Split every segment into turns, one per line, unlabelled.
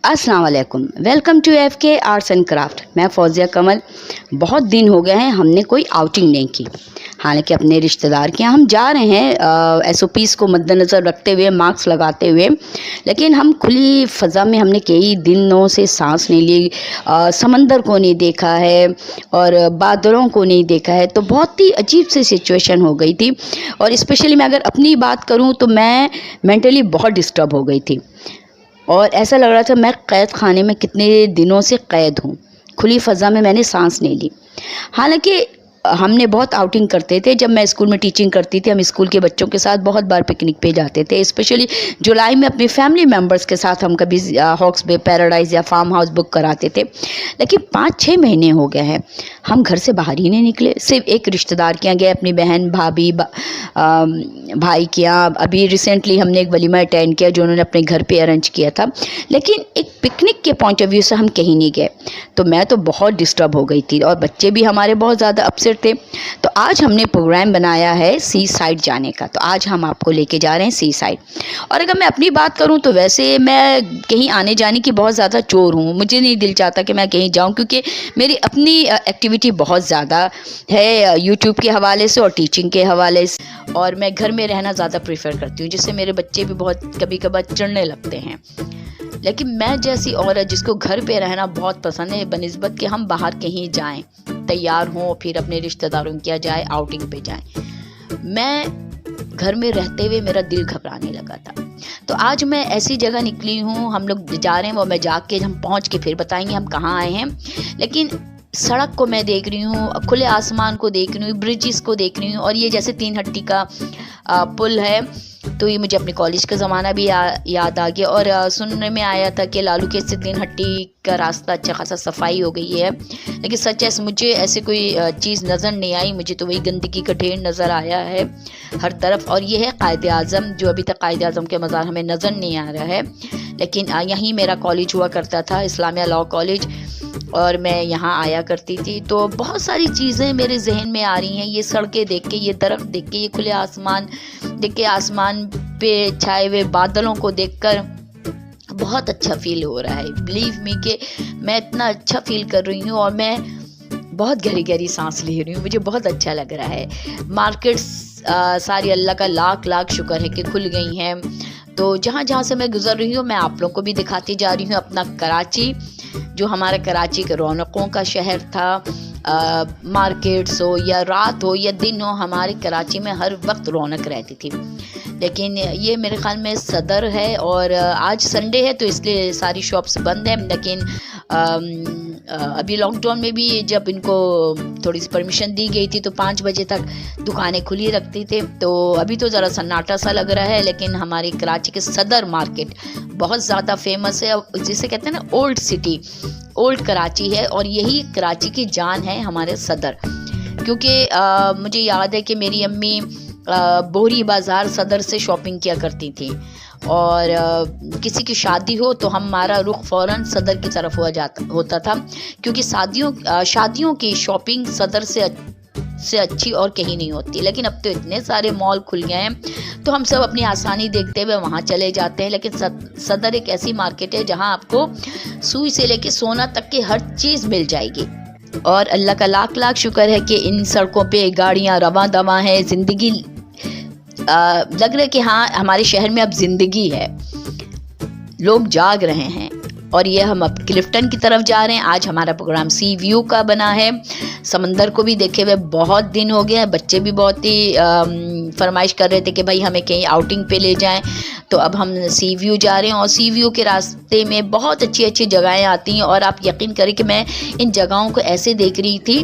अस्सलाम वालेकुम, welcome to FK arts and craft. मैं फौजिया कमल। बहुत दिन हो गए हैं हमने कोई आउटिंग नहीं की। हालांकि अपने रिश्तेदार के यहाँ हम जा रहे हैं SOPs को मद्देनज़र रखते हुए, मास्क लगाते हुए, लेकिन हम खुली फ़ज़ा में हमने कई दिनों से सांस नहीं ली, समंदर को नहीं देखा है और बादलों को नहीं देखा है। तो बहुत ही अजीब सी सिचुएशन हो गई थी और स्पेशली मैं अगर अपनी बात करूँ तो मैं मेंटली बहुत डिस्टर्ब हो गई थी और ऐसा लग रहा था मैं क़ैद खाने में कितने दिनों से क़ैद हूँ। खुली फ़ज़ा में मैंने सांस नहीं ली। हालांकि हमने बहुत आउटिंग करते थे। जब मैं स्कूल में टीचिंग करती थी, हम स्कूल के बच्चों के साथ बहुत बार पिकनिक पे जाते थे। स्पेशली जुलाई में अपनी फैमिली मेम्बर्स के साथ हम कभी हॉक्स बे, पैराडाइज़ या फार्म हाउस बुक कराते थे। लेकिन 5-6 महीने हो गए हैं हम घर से बाहर ही नहीं निकले। सिर्फ एक रिश्तेदार के यहाँ गए, अपनी बहन, भाभी, भाई के यहाँ। अभी रिसेंटली हमने एक वलीमा अटेंड किया जो उन्होंने अपने घर पे अरेंज किया था, लेकिन एक पिकनिक के पॉइंट ऑफ व्यू से हम कहीं नहीं गए। तो मैं तो बहुत डिस्टर्ब हो गई थी और बच्चे भी हमारे बहुत ज़्यादा अपसेट थे। तो आज हमने प्रोग्राम बनाया है सी साइड जाने का। तो आज हम आपको लेके जा रहे हैं सी साइड। और अगर मैं अपनी बात करूं तो वैसे मैं कहीं आने जाने की बहुत ज़्यादा चोर हूं। मुझे नहीं दिल चाहता कि मैं कहीं जाऊं, क्योंकि मेरी अपनी एक्टिविटी बहुत ज़्यादा है यूट्यूब के हवाले से और टीचिंग के हवाले से, और मैं घर में रहना ज़्यादा प्रेफर करती हूँ, जिससे मेरे बच्चे भी बहुत कभी कभार चिढ़ने लगते हैं। लेकिन मैं जैसी औरत जिसको घर पे रहना बहुत पसंद है, बनिस्बत कि हम बाहर कहीं जाएं, तैयार हों, फिर अपने रिश्तेदारों के यहाँ जाएं, आउटिंग पे जाएं, मैं घर में रहते हुए मेरा दिल घबराने लगा था। तो आज मैं ऐसी जगह निकली हूँ, हम लोग जा रहे हैं, वो मैं जाके हम पहुँच के फिर बताएंगे हम कहाँ आए हैं। लेकिन सड़क को मैं देख रही हूँ, खुले आसमान को देख रही हूँ, ब्रिजेस को देख रही हूँ, और ये जैसे 3 हट्टी का पुल है, तो ये मुझे अपने कॉलेज का ज़माना भी याद आ गया। और सुनने में आया था कि लालू के से 3 हट्टी का रास्ता अच्छा खासा सफाई हो गई है, लेकिन सच है मुझे ऐसे कोई चीज़ नज़र नहीं आई। मुझे तो वही गंदगी का ढेर नज़र आया है हर तरफ। और ये है कायदे आज़म, जो अभी तक कायदे आज़म के मज़ार हमें नज़र नहीं आ रहा है। लेकिन यहीं मेरा कॉलेज हुआ करता था, इस्लामिया लॉ कॉलेज, और मैं यहाँ आया करती थी। तो बहुत सारी चीज़ें मेरे जहन में आ रही हैं, ये सड़कें देख के, ये दरख्त देख के, ये खुले आसमान देख के, आसमान पे छाए हुए बादलों को देखकर बहुत अच्छा फील हो रहा है। बिलीव मी कि मैं इतना अच्छा फील कर रही हूँ और मैं बहुत गहरी गहरी सांस ले रही हूँ। मुझे बहुत अच्छा लग रहा है। मार्केट्स सारी अल्लाह का लाख लाख शुक्र है कि खुल गई हैं। तो जहाँ जहाँ से मैं गुजर रही हूँ मैं आप लोगों को भी दिखाती जा रही हूँ अपना कराची, जो हमारा कराची के रौनकों का शहर था। मार्केट्स हो या रात हो या दिन हो, हमारे कराची में हर वक्त रौनक रहती थी। लेकिन ये मेरे ख्याल में सदर है और आज संडे है तो इसलिए सारी शॉप्स बंद हैं। लेकिन अभी लॉकडाउन में भी जब इनको थोड़ी सी परमिशन दी गई थी तो 5 बजे तक दुकानें खुली रखती थे। तो अभी तो ज़रा सन्नाटा सा लग रहा है, लेकिन हमारी कराची के सदर मार्केट बहुत ज़्यादा फेमस है, जिसे कहते हैं ना ओल्ड सिटी, ओल्ड कराची है। और यही कराची की जान है हमारे सदर, क्योंकि मुझे याद है कि मेरी अम्मी बोहरी बाज़ार सदर से शॉपिंग किया करती थी, और किसी की शादी हो तो हमारा रुख फ़ौरन सदर की तरफ होता था, क्योंकि शादियों की शॉपिंग सदर से अच्छी और कहीं नहीं होती। लेकिन अब तो इतने सारे मॉल खुल गए हैं तो हम सब अपनी आसानी देखते हुए वहाँ चले जाते हैं। लेकिन सदर एक ऐसी मार्केट है जहाँ आपको सुई से लेके सोना तक की हर चीज़ मिल जाएगी। और अल्लाह का लाख लाख शुक्र है कि इन सड़कों पे गाड़ियाँ रवां दवां हैं, ज़िंदगी लग रहा है कि हाँ हमारे शहर में अब ज़िंदगी है, लोग जाग रहे हैं। और ये हम अब क्लिफ्टन की तरफ जा रहे हैं। आज हमारा प्रोग्राम सी व्यू का बना है। समंदर को भी देखे हुए बहुत दिन हो गए हैं, बच्चे भी बहुत ही फरमाइश कर रहे थे कि भाई हमें कहीं आउटिंग पे ले जाएं। तो अब हम सी व्यू जा रहे हैं, और सी व्यू के रास्ते में बहुत अच्छी अच्छी जगहें आती हैं। और आप यकीन करें कि मैं इन जगहों को ऐसे देख रही थी,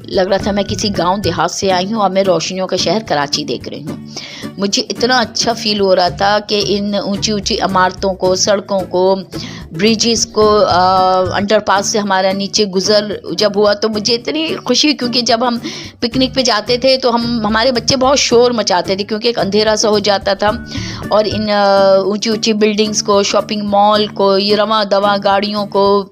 लग रहा था मैं किसी गांव देहात से आई हूँ और मैं रोशनियों का शहर कराची देख रही हूँ। मुझे इतना अच्छा फील हो रहा था कि इन ऊंची ऊंची इमारतों को, सड़कों को, ब्रिजेस को, अंडरपास से हमारा नीचे गुजर जब हुआ तो मुझे इतनी खुशी, क्योंकि जब हम पिकनिक पे जाते थे तो हमारे बच्चे बहुत शोर मचाते थे, क्योंकि एक अंधेरा सा हो जाता था। और इन ऊंची ऊंची बिल्डिंग्स को, शॉपिंग मॉल को, ये रवां दवां गाड़ियों को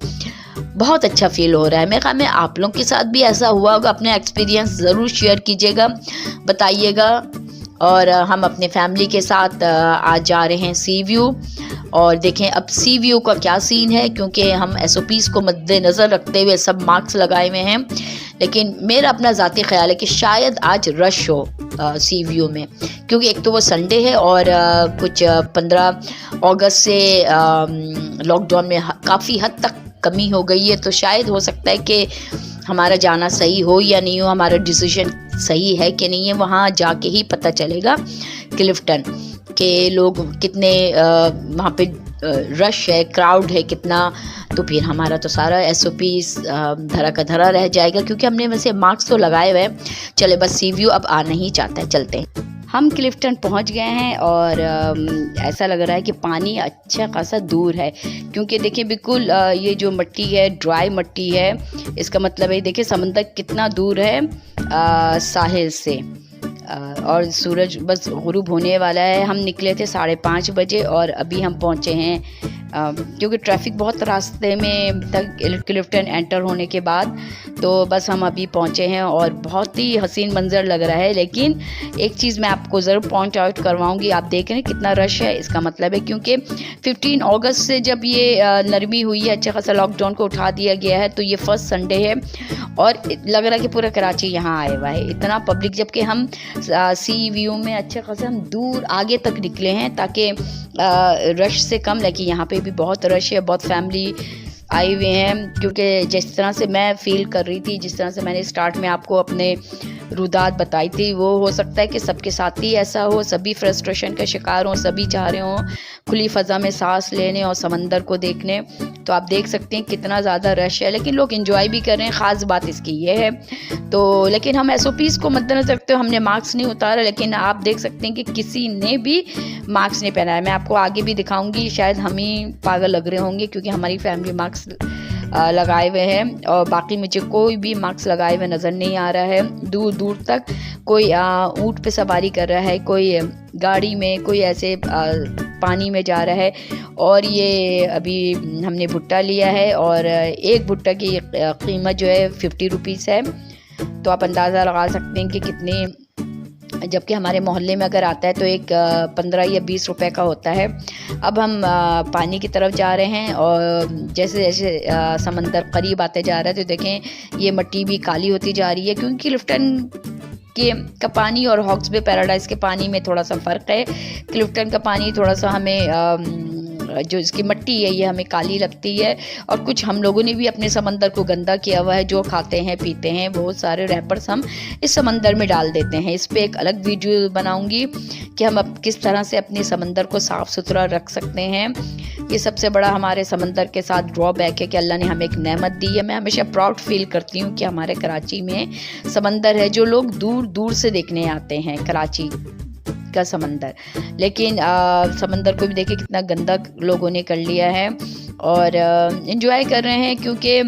बहुत अच्छा फील हो रहा है। मेरे ख्याल में आप लोगों के साथ भी ऐसा हुआ होगा। अपने एक्सपीरियंस ज़रूर शेयर कीजिएगा, बताइएगा।
और हम अपने फैमिली के साथ आज जा रहे हैं सी व्यू। और देखें अब सी व्यू का क्या सीन है, क्योंकि हम SOPs को मद्देनज़र रखते हुए सब मार्क्स लगाए हुए हैं, लेकिन मेरा अपना ज़ाती ख्याल है कि शायद आज रश हो सी व्यू में, क्योंकि एक तो वो संडे है और कुछ 15 अगस्त से लॉकडाउन में काफ़ी हद तक कमी हो गई है। तो शायद हो सकता है कि हमारा जाना सही हो या नहीं हो, हमारा डिसीजन सही है कि नहीं है, वहाँ जाके ही पता चलेगा क्लिफ्टन के लोग कितने वहाँ पे रश है, क्राउड है कितना। तो फिर हमारा तो सारा SOPs धरा का धरा रह जाएगा, क्योंकि हमने वैसे मार्क्स तो लगाए हुए हैं। चले बस सी व्यू अब आना ही चाहता है, चलते हैं। हम क्लिफ्टन पहुंच गए हैं और ऐसा लग रहा है कि पानी अच्छा खासा दूर है, क्योंकि देखिए बिल्कुल ये जो मिट्टी है ड्राई मिट्टी है। इसका मतलब है देखिए समंदर कितना दूर है साहिल से। और सूरज बस गुरूब होने वाला है। हम निकले थे 5:30 बजे और अभी हम पहुंचे हैं, क्योंकि ट्रैफिक बहुत रास्ते में तक क्लिफ्टन एंटर होने के बाद, तो बस हम अभी पहुंचे हैं और बहुत ही हसीन मंजर लग रहा है। लेकिन एक चीज़ मैं आपको ज़रूर पॉइंट आउट करवाऊंगी, आप देख रहे हैं कितना रश है। इसका मतलब है क्योंकि 15 अगस्त से जब ये नरमी हुई है, अच्छा खासा लॉकडाउन को उठा दिया गया है, तो ये फर्स्ट संडे है और लग रहा है कि पूरा कराची यहाँ आया हुआ है, इतना पब्लिक। जबकि हम सी व्यू में अच्छे खासे हम दूर आगे तक निकले हैं ताकि रश से कम, लेकिन यहाँ पे भी बहुत रश है, बहुत फैमिली आए हुए हैं। क्योंकि जिस तरह से मैं फील कर रही थी, जिस तरह से मैंने स्टार्ट में आपको अपने रुदात बताई थी, वो हो सकता है कि सबके साथ ही ऐसा हो, सभी फ्रस्ट्रेशन का शिकार हों, सभी चाह रहे हों खुली फ़ज़ा में सांस लेने और समंदर को देखने। तो आप देख सकते हैं कितना ज़्यादा रश है, लेकिन लोग एंजॉय भी कर रहे हैं। ख़ास बात इसकी ये है। तो लेकिन हम SOPs को मद्देनज़र रखते हुए हमने मास्क नहीं उतारा, लेकिन आप देख सकते हैं कि किसी ने भी मास्क नहीं पहना है। मैं आपको आगे भी दिखाऊंगी, शायद हम ही पागल लग रहे होंगे क्योंकि हमारी फैमिली मास्क लगाए हुए हैं और बाकी मुझे कोई भी मास्क लगाए हुए नज़र नहीं आ रहा है। दूर दूर तक कोई ऊँट पे सवारी कर रहा है, कोई गाड़ी में, कोई ऐसे पानी में जा रहा है। और ये अभी हमने भुट्टा लिया है और एक भुट्टा की कीमत जो है 50 रुपीज़ है। तो आप अंदाज़ा लगा सकते हैं कि कितने, जबकि हमारे मोहल्ले में अगर आता है तो एक 15 या 20 रुपए का होता है। अब हम पानी की तरफ जा रहे हैं और जैसे जैसे समंदर करीब आते जा रहा है तो देखें ये मिट्टी भी काली होती जा रही है, क्योंकि क्लिफ्टन का पानी और हॉक्स बे पैराडाइज के पानी में थोड़ा सा फ़र्क है। क्लिफ्टन का पानी थोड़ा सा हमें जो इसकी मिट्टी है ये हमें काली लगती है, और कुछ हम लोगों ने भी अपने समंदर को गंदा किया हुआ है। जो खाते हैं पीते हैं बहुत सारे रैपर्स हम इस समंदर में डाल देते हैं। इस पे एक अलग वीडियो बनाऊंगी कि हम अब किस तरह से अपने समंदर को साफ़ सुथरा रख सकते हैं। ये सबसे बड़ा हमारे समंदर के साथ ड्रॉबैक है कि अल्लाह ने हमें एक नेमत दी है। मैं हमेशा प्राउड फील करती हूँ कि हमारे कराची में समंदर है, जो लोग दूर दूर से देखने आते हैं कराची का समंदर। लेकिन समंदर को भी देखिए कितना गंदा लोगों ने कर लिया है और एंजॉय कर रहे हैं। क्योंकि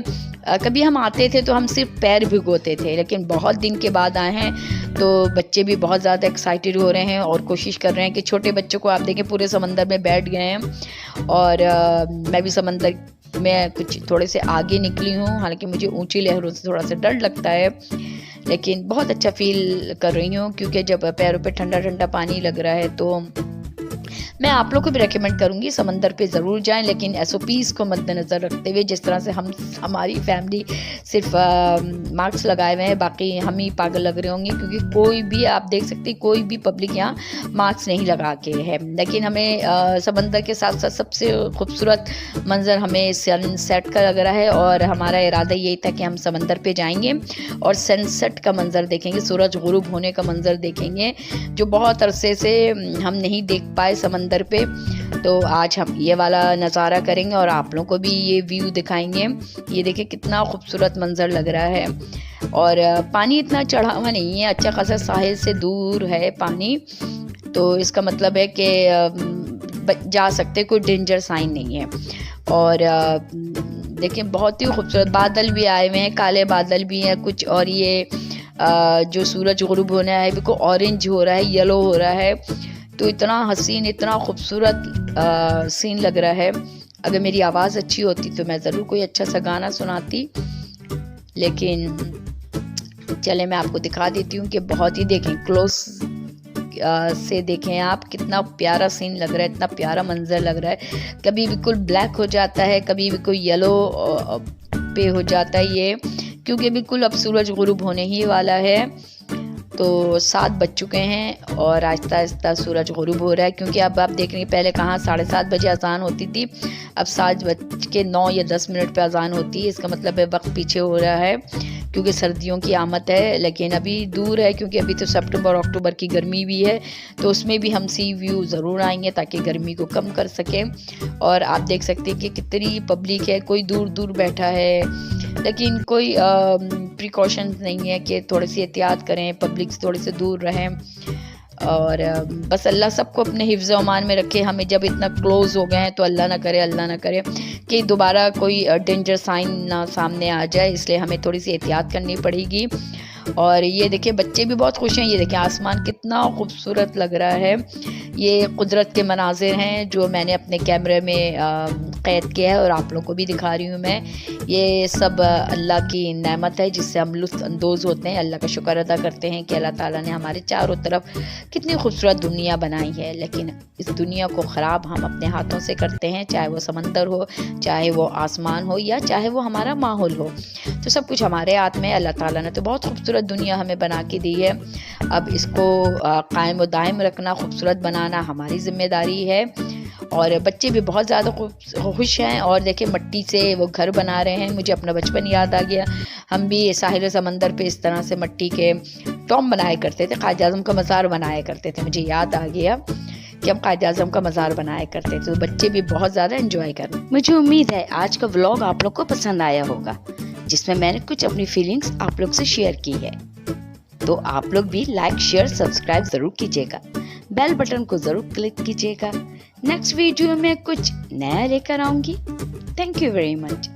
कभी हम आते थे तो हम सिर्फ पैर भिगोते थे, लेकिन बहुत दिन के बाद आए हैं तो बच्चे भी बहुत ज़्यादा एक्साइटेड हो रहे हैं और कोशिश कर रहे हैं कि छोटे बच्चों को आप देखें पूरे समंदर में बैठ गए हैं। और मैं भी समंदर में कुछ थोड़े से आगे निकली हूँ, हालांकि मुझे ऊंची लहरों से थोड़ा सा डर लगता है, लेकिन बहुत अच्छा फील कर रही हूँ। क्योंकि जब पैरों पे ठंडा ठंडा पानी लग रहा है तो मैं आप लोग को भी रेकमेंड करूँगी समंदर पे ज़रूर जाएं, लेकिन SOPs को मद्देनज़र रखते हुए। जिस तरह से हमारी फैमिली सिर्फ मास्क लगाए हुए हैं, बाकी हम ही पागल लग रहे होंगे, क्योंकि कोई भी आप देख सकते हैं कोई भी पब्लिक यहाँ मास्क नहीं लगा के है। लेकिन हमें समंदर के साथ साथ सबसे खूबसूरत मंज़र हमें सनसेट का लग रहा है और हमारा इरादा यही था कि हम समंदर पे जाएंगे और सनसेट का मंज़र देखेंगे, सूरज गुरूब होने का मंज़र देखेंगे, जो बहुत अरसे से हम नहीं देख पाए समंदर पे। तो आज हम ये वाला नज़ारा करेंगे और आप लोगों को भी ये व्यू दिखाएंगे। ये देखिए कितना खूबसूरत मंज़र लग रहा है और पानी इतना चढ़ा हुआ नहीं है, अच्छा खासा साहिल से दूर है पानी, तो इसका मतलब है कि जा सकते, कोई डेंजर साइन नहीं है। और देखिए बहुत ही खूबसूरत बादल भी आए हुए हैं, काले बादल भी हैं कुछ, और ये जो सूरज गुरूब होना है बिल्कुल ऑरेंज हो रहा है, येलो हो रहा है। तो इतना हसीन, इतना खूबसूरत सीन लग रहा है। अगर मेरी आवाज़ अच्छी होती तो मैं ज़रूर कोई अच्छा सा गाना सुनाती, लेकिन चले मैं आपको दिखा देती हूँ कि बहुत ही देखें क्लोज से देखें आप, कितना प्यारा सीन लग रहा है, इतना प्यारा मंजर लग रहा है। कभी बिल्कुल ब्लैक हो जाता है, कभी बिल्कुल येलो पे हो जाता है ये, क्योंकि बिल्कुल अब सूरज गुरूब होने ही वाला है। तो 7 बज चुके हैं और आहिस्ता आहिस्ता सूरज गुरूब हो रहा है, क्योंकि अब आप देख रहे हैं पहले कहाँ 7:30 बजे अजान होती थी, अब 7:09 या 10 मिनट पे अजान होती है। इसका मतलब है वक्त पीछे हो रहा है, क्योंकि सर्दियों की आमद है, लेकिन अभी दूर है, क्योंकि अभी तो सितंबर अक्टूबर की गर्मी भी है, तो उसमें भी हम सी व्यू ज़रूर आएंगे ताकि गर्मी को कम कर सकें। और आप देख सकते हैं कि कितनी पब्लिक है, कोई दूर दूर बैठा है, लेकिन कोई प्रिकॉशंस नहीं है कि थोड़ी सी एहतियात करें, पब्लिक से थोड़े से दूर रहें। और बस अल्लाह सबको अपने हिफ्ज़ अमान में रखे। हमें जब इतना क्लोज़ हो गए हैं तो अल्लाह ना करे कि दोबारा कोई डेंजर साइन ना सामने आ जाए, इसलिए हमें थोड़ी सी एहतियात करनी पड़ेगी। और ये देखिए बच्चे भी बहुत खुश हैं, ये देखिए आसमान कितना खूबसूरत लग रहा है। ये कुदरत के मनाजिर हैं जो मैंने अपने कैमरे में क़ैद किया है और आप लोगों को भी दिखा रही हूँ मैं। ये सब अल्लाह की नेमत है जिससे हम लुत्फ़ अंदोज़ होते हैं, अल्लाह का शुक्र अदा करते हैं कि अल्लाह ताला ने हमारे चारों तरफ कितनी खूबसूरत दुनिया बनाई है। लेकिन इस दुनिया को ख़राब हम अपने हाथों से करते हैं, चाहे वो समंदर हो, चाहे वो आसमान हो, या चाहे वो हमारा माहौल हो, तो सब कुछ हमारे हाथ में। अल्लाह ताला ने तो बहुत खूबसूरत दुनिया हमें बना के दी है, अब इसको कायम व दायम रखना, खूबसूरत बनाना हमारी ज़िम्मेदारी है। और बच्चे भी बहुत ज़्यादा खुश हैं। और देखिए मिट्टी से वो घर बना रहे हैं, मुझे अपना बचपन याद आ गया। हम भी साहिल समंदर पे इस तरह से मिट्टी के टॉम बनाया करते थे, क़ायद आज़म का मज़ार बनाया करते थे। मुझे याद आ गया कि हम क़ायद आज़म का मज़ार बनाया करते थे, तो बच्चे भी बहुत ज़्यादा एंजॉय कर रहे हैं। मुझे उम्मीद है आज का व्लॉग आप लोग को पसंद आया होगा, जिसमें मैंने कुछ अपनी फीलिंग्स आप लोग से शेयर की है। तो आप लोग भी लाइक शेयर सब्सक्राइब ज़रूर कीजिएगा, बेल बटन को ज़रूर क्लिक कीजिएगा। नेक्स्ट वीडियो में कुछ नया लेकर आऊँगी। Thank you very much.